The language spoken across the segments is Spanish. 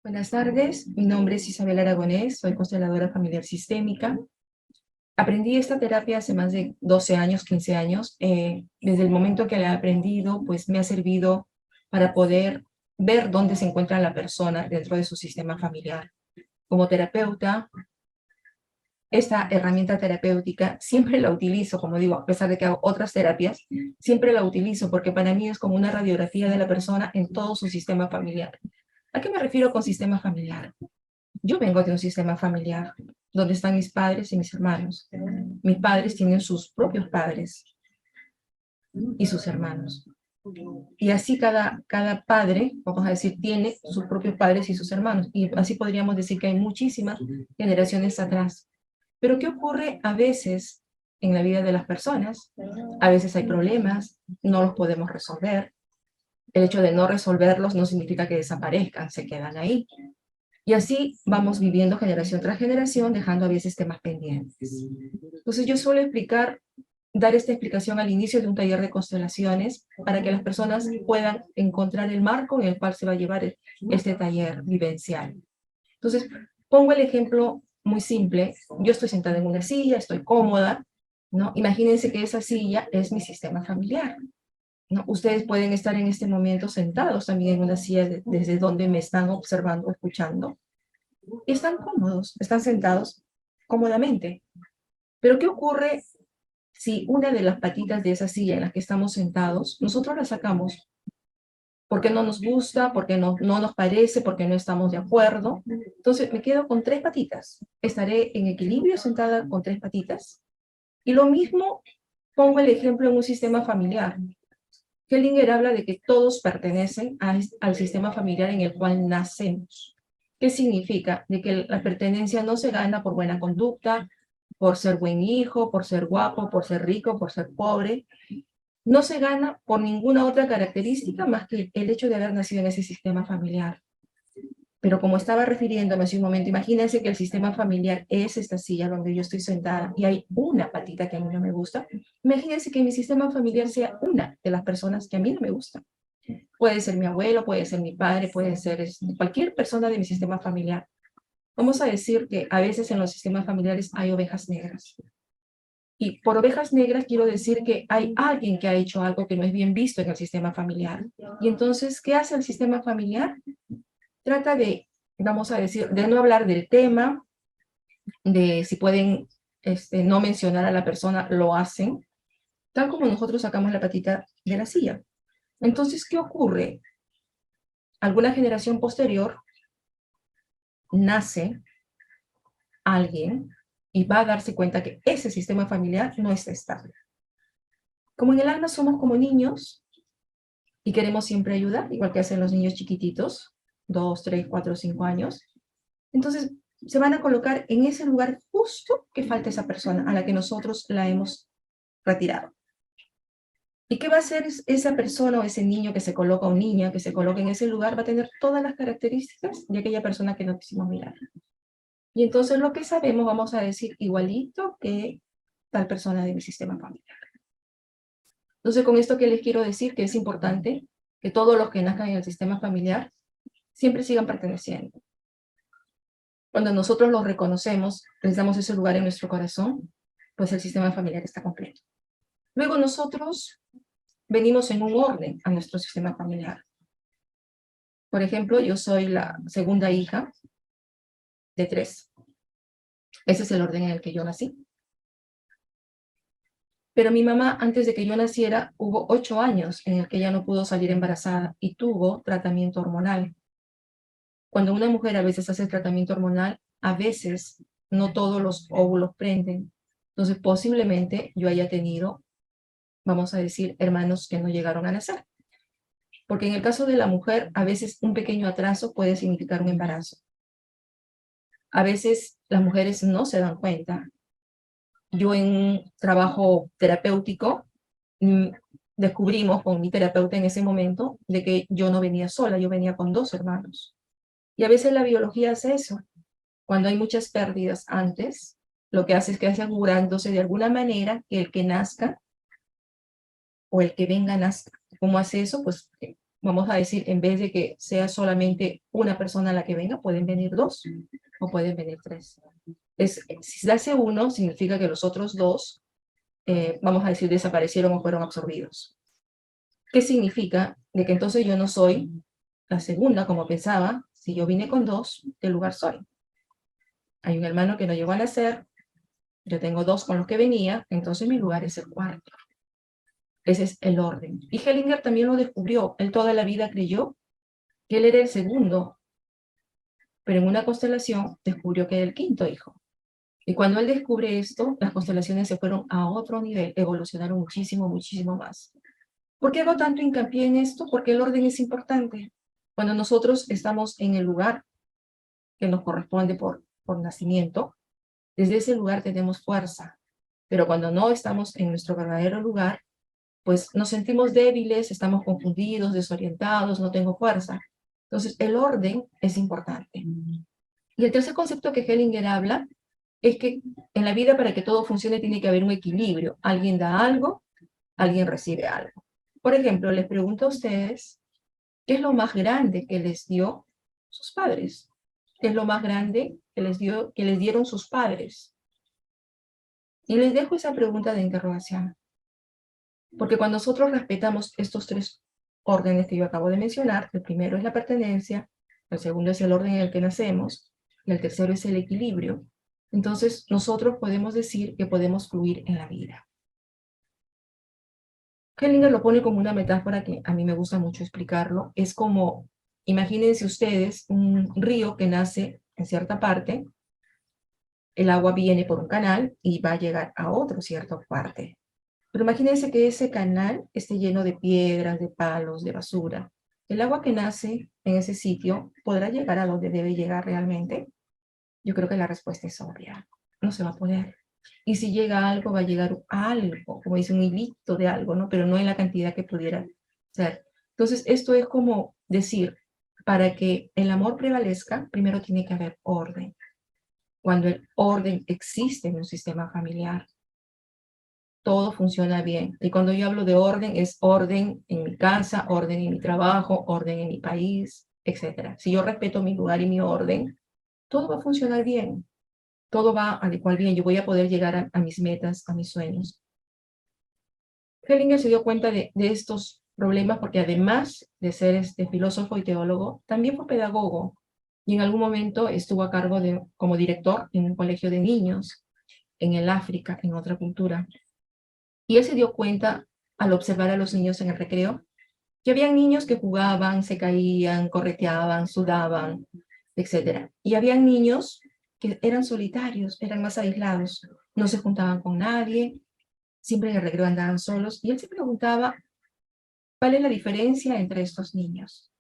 Buenas tardes, mi nombre es Isabel Aragonés, soy consteladora familiar sistémica. Aprendí esta terapia hace más de 12 años, 15 años. Desde el momento que la he aprendido, pues me ha servido para poder ver dónde se encuentra la persona dentro de su sistema familiar. Como terapeuta, esta herramienta terapéutica siempre la utilizo, como digo, a pesar de que hago otras terapias, siempre la utilizo porque para mí es como una radiografía de la persona en todo su sistema familiar. ¿A qué me refiero con sistema familiar? Yo vengo de un sistema familiar donde están mis padres y mis hermanos. Mis padres tienen sus propios padres y sus hermanos. Y así cada padre, vamos a decir, tiene sus propios padres y sus hermanos. Y así podríamos decir que hay muchísimas generaciones atrás. Pero ¿qué ocurre a veces en la vida de las personas? A veces hay problemas, no los podemos resolver. El hecho de no resolverlos no significa que desaparezcan, se quedan ahí. Y así vamos viviendo generación tras generación, dejando a veces temas pendientes. Entonces yo suelo dar esta explicación al inicio de un taller de constelaciones para que las personas puedan encontrar el marco en el cual se va a llevar este taller vivencial. Entonces, pongo el ejemplo muy simple. Yo estoy sentada en una silla, estoy cómoda, ¿no? Imagínense que esa silla es mi sistema familiar, ¿no? Ustedes pueden estar en este momento sentados también en una silla desde donde me están observando, escuchando. Y están cómodos, están sentados cómodamente. Pero ¿qué ocurre si una de las patitas de esa silla en la que estamos sentados, nosotros la sacamos porque no nos gusta, porque no nos parece, porque no estamos de acuerdo? Entonces me quedo con tres patitas. Estaré en equilibrio sentada con tres patitas. Y lo mismo pongo el ejemplo en un sistema familiar. Hellinger habla de que todos pertenecen al sistema familiar en el cual nacemos. ¿Qué significa? De que la pertenencia no se gana por buena conducta, por ser buen hijo, por ser guapo, por ser rico, por ser pobre. No se gana por ninguna otra característica más que el hecho de haber nacido en ese sistema familiar. Pero como estaba refiriéndome hace un momento, imagínense que el sistema familiar es esta silla donde yo estoy sentada y hay una patita que a mí no me gusta. Imagínense que mi sistema familiar sea una de las personas que a mí no me gusta. Puede ser mi abuelo, puede ser mi padre, puede ser cualquier persona de mi sistema familiar. Vamos a decir que a veces en los sistemas familiares hay ovejas negras. Y por ovejas negras quiero decir que hay alguien que ha hecho algo que no es bien visto en el sistema familiar. Y entonces, ¿qué hace el sistema familiar? Trata de, vamos a decir, de no hablar del tema, de si pueden no mencionar a la persona, lo hacen, tal como nosotros sacamos la patita de la silla. Entonces, ¿qué ocurre? Alguna generación posterior nace alguien y va a darse cuenta que ese sistema familiar no está estable. Como en el alma somos como niños y queremos siempre ayudar, igual que hacen los niños chiquititos, 2, 3, 4, 5 años, entonces se van a colocar en ese lugar justo que falta esa persona a la que nosotros la hemos retirado. ¿Y qué va a hacer esa persona o ese niño que se coloca o niña que se coloca en ese lugar? Va a tener todas las características de aquella persona que no quisimos mirar. Y entonces lo que sabemos vamos a decir igualito que tal persona de mi sistema familiar. Entonces con esto que les quiero decir que es importante que todos los que nazcan en el sistema familiar siempre sigan perteneciendo. Cuando nosotros los reconocemos, les damos ese lugar en nuestro corazón, pues el sistema familiar está completo. Luego nosotros venimos en un orden a nuestro sistema familiar. Por ejemplo, yo soy la segunda hija de 3. Ese es el orden en el que yo nací. Pero mi mamá, antes de que yo naciera, hubo 8 años en el que ella no pudo salir embarazada y tuvo tratamiento hormonal. Cuando una mujer a veces hace tratamiento hormonal, a veces no todos los óvulos prenden. Entonces, posiblemente yo haya tenido, vamos a decir, hermanos que no llegaron a nacer. Porque en el caso de la mujer, a veces un pequeño atraso puede significar un embarazo. A veces las mujeres no se dan cuenta. Yo en un trabajo terapéutico descubrimos con mi terapeuta en ese momento de que yo no venía sola, yo venía con 2 hermanos. Y a veces la biología hace eso. Cuando hay muchas pérdidas antes, lo que hace es que asegurándose de alguna manera que el que nazca o el que venga nazca. ¿Cómo hace eso? Pues vamos a decir, en vez de que sea solamente una persona la que venga, pueden venir dos o pueden venir tres. Si se hace uno, significa que los otros dos, vamos a decir, desaparecieron o fueron absorbidos. ¿Qué significa? De que entonces yo no soy la segunda, como pensaba. Si yo vine con dos, ¿qué lugar soy? Hay un hermano que no llegó a nacer, yo tengo dos con los que venía, entonces mi lugar es el cuarto. Ese es el orden. Y Hellinger también lo descubrió. Él toda la vida creyó que él era el segundo, pero en una constelación descubrió que era el quinto hijo. Y cuando él descubre esto, las constelaciones se fueron a otro nivel, evolucionaron muchísimo, muchísimo más. ¿Por qué hago tanto hincapié en esto? Porque el orden es importante. Cuando nosotros estamos en el lugar que nos corresponde por nacimiento, desde ese lugar tenemos fuerza. Pero cuando no estamos en nuestro verdadero lugar, pues nos sentimos débiles, estamos confundidos, desorientados, no tengo fuerza. Entonces, el orden es importante. Y el tercer concepto que Hellinger habla es que en la vida, para que todo funcione, tiene que haber un equilibrio. Alguien da algo, alguien recibe algo. Por ejemplo, les pregunto a ustedes, ¿qué es lo más grande que les dio sus padres? ¿Qué es lo más grande que les dieron sus padres? Y les dejo esa pregunta de interrogación. Porque cuando nosotros respetamos estos tres órdenes que yo acabo de mencionar, el primero es la pertenencia, el segundo es el orden en el que nacemos, y el tercero es el equilibrio, entonces nosotros podemos decir que podemos fluir en la vida. Hellinger lo pone como una metáfora que a mí me gusta mucho explicarlo. Es como, imagínense ustedes un río que nace en cierta parte, el agua viene por un canal y va a llegar a otra cierta parte. Pero imagínense que ese canal esté lleno de piedras, de palos, de basura. El agua que nace en ese sitio, ¿podrá llegar a donde debe llegar realmente? Yo creo que la respuesta es obvia. No se va a poder. Y si llega algo, va a llegar algo, como dice, un hilito de algo, ¿no? Pero no en la cantidad que pudiera ser. Entonces, esto es como decir, para que el amor prevalezca, primero tiene que haber orden. Cuando el orden existe en un sistema familiar, todo funciona bien. Y cuando yo hablo de orden, es orden en mi casa, orden en mi trabajo, orden en mi país, etc. Si yo respeto mi lugar y mi orden, todo va a funcionar bien. Todo va a adecuar bien. Yo voy a poder llegar a mis metas, a mis sueños. Hellinger se dio cuenta de estos problemas porque además de ser filósofo y teólogo, también fue pedagogo. Y en algún momento estuvo a cargo como director en un colegio de niños en el África, en otra cultura. Y él se dio cuenta, al observar a los niños en el recreo, que había niños que jugaban, se caían, correteaban, sudaban, etc. Y había niños que eran solitarios, eran más aislados, no se juntaban con nadie, siempre en el recreo andaban solos. Y él se preguntaba, ¿cuál es la diferencia entre estos niños?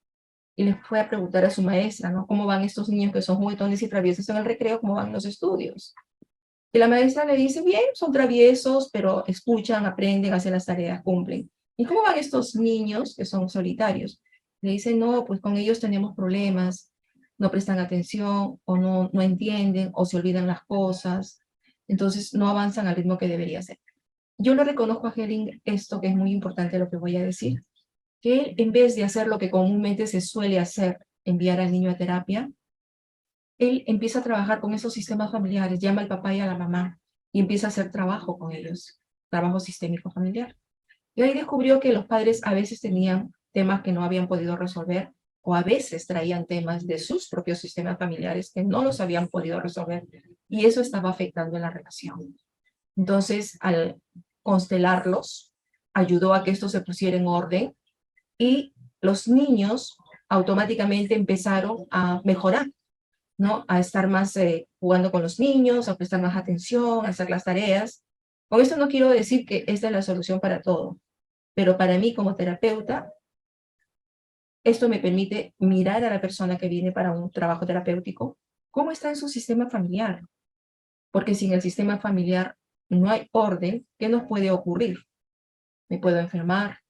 Y les fue a preguntar a su maestra, ¿no? ¿Cómo van estos niños que son juguetones y traviesos en el recreo? ¿Cómo van los estudios? Y la maestra le dice, bien, son traviesos, pero escuchan, aprenden, hacen las tareas, cumplen. ¿Y cómo van estos niños que son solitarios? Le dice, no, pues con ellos tenemos problemas, no prestan atención, o no entienden, o se olvidan las cosas, entonces no avanzan al ritmo que debería ser. Yo le reconozco a Helling esto, que es muy importante lo que voy a decir, que él, en vez de hacer lo que comúnmente se suele hacer, enviar al niño a terapia, él empieza a trabajar con esos sistemas familiares, llama al papá y a la mamá y empieza a hacer trabajo con ellos, trabajo sistémico familiar. Y ahí descubrió que los padres a veces tenían temas que no habían podido resolver o a veces traían temas de sus propios sistemas familiares que no los habían podido resolver y eso estaba afectando en la relación. Entonces, al constelarlos, ayudó a que esto se pusiera en orden y los niños automáticamente empezaron a mejorar, ¿no? A estar más jugando con los niños, a prestar más atención, a hacer las tareas. Con esto no quiero decir que esta es la solución para todo, pero para mí como terapeuta, esto me permite mirar a la persona que viene para un trabajo terapéutico, cómo está en su sistema familiar, porque si en el sistema familiar no hay orden, ¿qué nos puede ocurrir? Me puedo enfermar,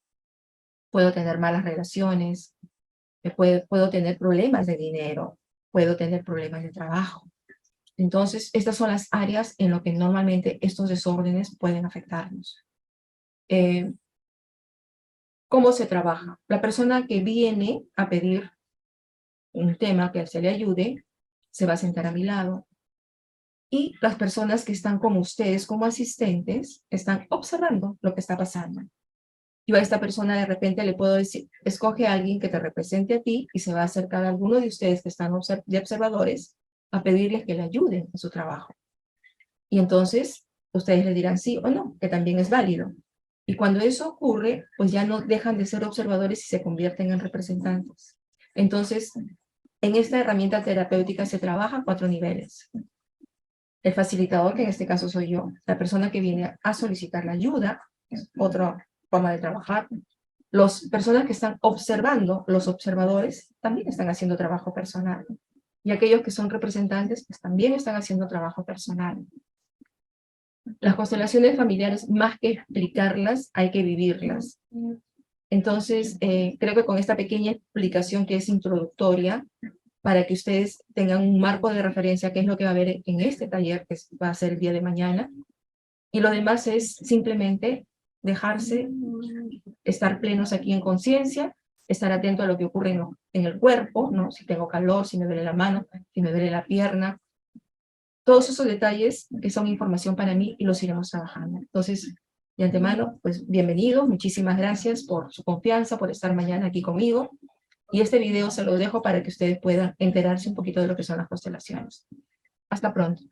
puedo tener malas relaciones, puedo tener problemas de dinero, puedo tener problemas de trabajo. Entonces, estas son las áreas en las que normalmente estos desórdenes pueden afectarnos. ¿Cómo se trabaja? La persona que viene a pedir un tema que se le ayude, se va a sentar a mi lado. Y las personas que están como ustedes, como asistentes, están observando lo que está pasando. Yo a esta persona de repente le puedo decir, escoge a alguien que te represente a ti y se va a acercar a alguno de ustedes que están de observadores a pedirles que le ayuden en su trabajo. Y entonces ustedes le dirán sí o no, que también es válido. Y cuando eso ocurre, pues ya no dejan de ser observadores y se convierten en representantes. Entonces, en esta herramienta terapéutica se trabaja a 4 niveles. El facilitador, que en este caso soy yo, la persona que viene a solicitar la ayuda, es otra forma de trabajar. Las personas que están observando, los observadores, también están haciendo trabajo personal. Y aquellos que son representantes, pues también están haciendo trabajo personal. Las constelaciones familiares, más que explicarlas, hay que vivirlas. Entonces, creo que con esta pequeña explicación que es introductoria, para que ustedes tengan un marco de referencia, qué es lo que va a haber en este taller, que va a ser el día de mañana. Y lo demás es simplemente dejarse, estar plenos aquí en conciencia, estar atento a lo que ocurre en el cuerpo, ¿no? Si tengo calor, si me duele la mano, si me duele la pierna. Todos esos detalles que son información para mí y los iremos trabajando. Entonces, de antemano, pues bienvenido, muchísimas gracias por su confianza, por estar mañana aquí conmigo. Y este video se lo dejo para que ustedes puedan enterarse un poquito de lo que son las constelaciones. Hasta pronto.